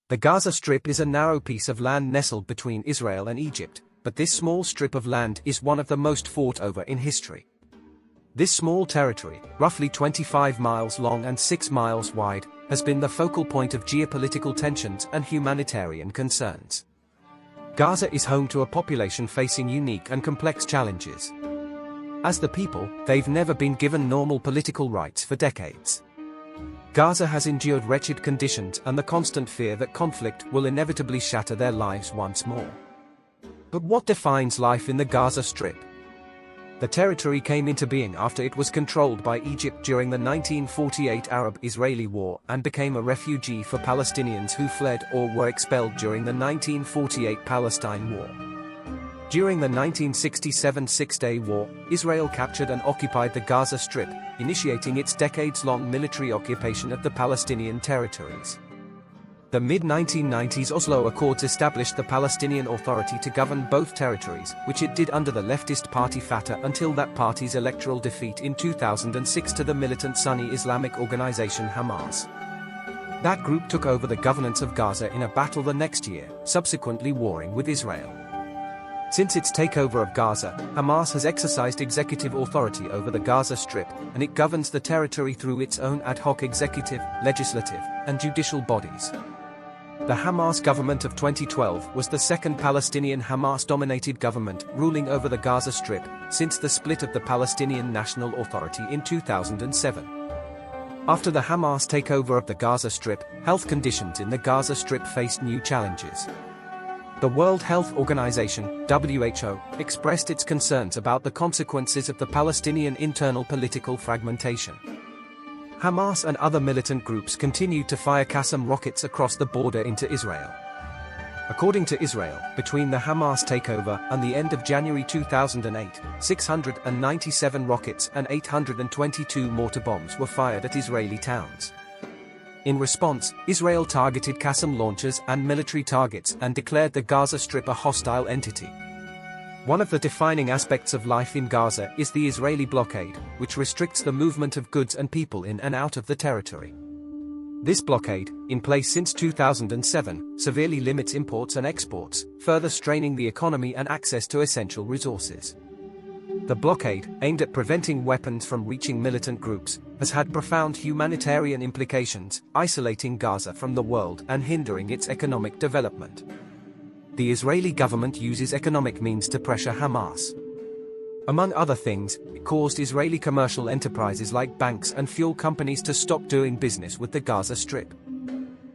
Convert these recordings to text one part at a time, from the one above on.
The Gaza Strip is a narrow piece of land nestled between Israel and Egypt, but this small strip of land is one of the most fought over in history. This small territory, roughly 25 miles long and 6 miles wide, has been the focal point of geopolitical tensions and humanitarian concerns. Gaza is home to a population facing unique and complex challenges. As the people, they've never been given normal political rights for decades. Gaza has endured wretched conditions and the constant fear that conflict will inevitably shatter their lives once more. But what defines life in the Gaza Strip? The territory came into being after it was controlled by Egypt during the 1948 Arab-Israeli War and became a refuge for Palestinians who fled or were expelled during the 1948 Palestine War. During the 1967 Six-Day War, Israel captured and occupied the Gaza Strip, initiating its decades-long military occupation of the Palestinian territories. The mid-1990s Oslo Accords established the Palestinian Authority to govern both territories, which it did under the leftist party Fatah until that party's electoral defeat in 2006 to the militant Sunni Islamic organization Hamas. That group took over the governance of Gaza in a battle the next year, subsequently warring with Israel. Since its takeover of Gaza, Hamas has exercised executive authority over the Gaza Strip, and it governs the territory through its own ad hoc executive, legislative, and judicial bodies. The Hamas government of 2012 was the second Palestinian Hamas-dominated government ruling over the Gaza Strip since the split of the Palestinian National Authority in 2007. After the Hamas takeover of the Gaza Strip, health conditions in the Gaza Strip faced new challenges. The World Health Organization, WHO, expressed its concerns about the consequences of the Palestinian internal political fragmentation. Hamas and other militant groups continued to fire Qassam rockets across the border into Israel. According to Israel, between the Hamas takeover and the end of January 2008, 697 rockets and 822 mortar bombs were fired at Israeli towns. In response, Israel targeted Qassam launchers and military targets and declared the Gaza Strip a hostile entity. One of the defining aspects of life in Gaza is the Israeli blockade, which restricts the movement of goods and people in and out of the territory. This blockade, in place since 2007, severely limits imports and exports, further straining the economy and access to essential resources. The blockade, aimed at preventing weapons from reaching militant groups, has had profound humanitarian implications, isolating Gaza from the world and hindering its economic development. The Israeli government uses economic means to pressure Hamas. Among other things, it caused Israeli commercial enterprises like banks and fuel companies to stop doing business with the Gaza Strip.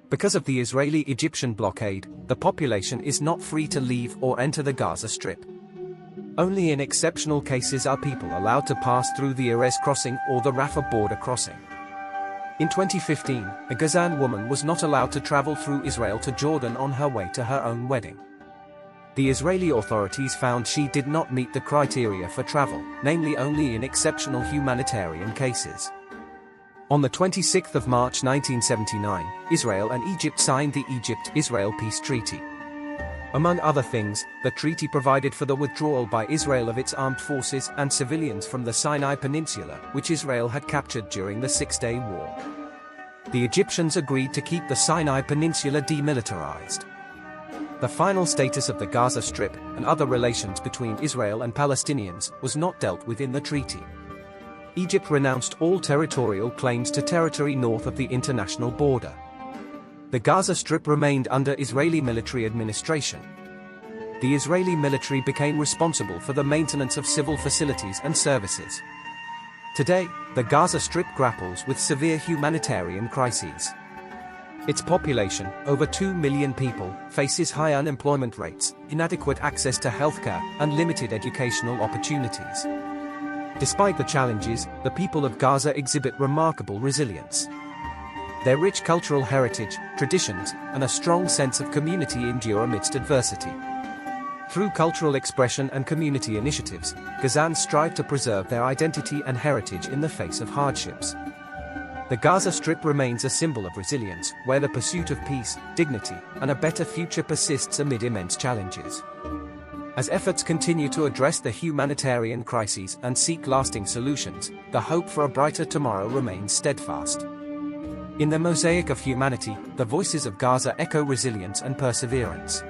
Because of the Israeli-Egyptian blockade, the population is not free to leave or enter the Gaza Strip. Only in exceptional cases are people allowed to pass through the Erez crossing or the Rafah border crossing. In 2015, a Gazan woman was not allowed to travel through Israel to Jordan on her way to her own wedding. The Israeli authorities found she did not meet the criteria for travel, namely only in exceptional humanitarian cases. On the 26th of March 1979, Israel and Egypt signed the Egypt-Israel Peace Treaty. Among other things, the treaty provided for the withdrawal by Israel of its armed forces and civilians from the Sinai Peninsula, which Israel had captured during the Six-Day War. The Egyptians agreed to keep the Sinai Peninsula demilitarized. The final status of the Gaza Strip and other relations between Israel and Palestinians was not dealt with in the treaty. Egypt renounced all territorial claims to territory north of the international border. The Gaza Strip remained under Israeli military administration. The Israeli military became responsible for the maintenance of civil facilities and services. Today, the Gaza Strip grapples with severe humanitarian crises. Its population, over 2 million people, faces high unemployment rates, inadequate access to healthcare, and limited educational opportunities. Despite the challenges, the people of Gaza exhibit remarkable resilience. Their rich cultural heritage, traditions, and a strong sense of community endure amidst adversity. Through cultural expression and community initiatives, Gazans strive to preserve their identity and heritage in the face of hardships. The Gaza Strip remains a symbol of resilience, where the pursuit of peace, dignity, and a better future persists amid immense challenges. As efforts continue to address the humanitarian crises and seek lasting solutions, the hope for a brighter tomorrow remains steadfast. In the mosaic of humanity, the voices of Gaza echo resilience and perseverance.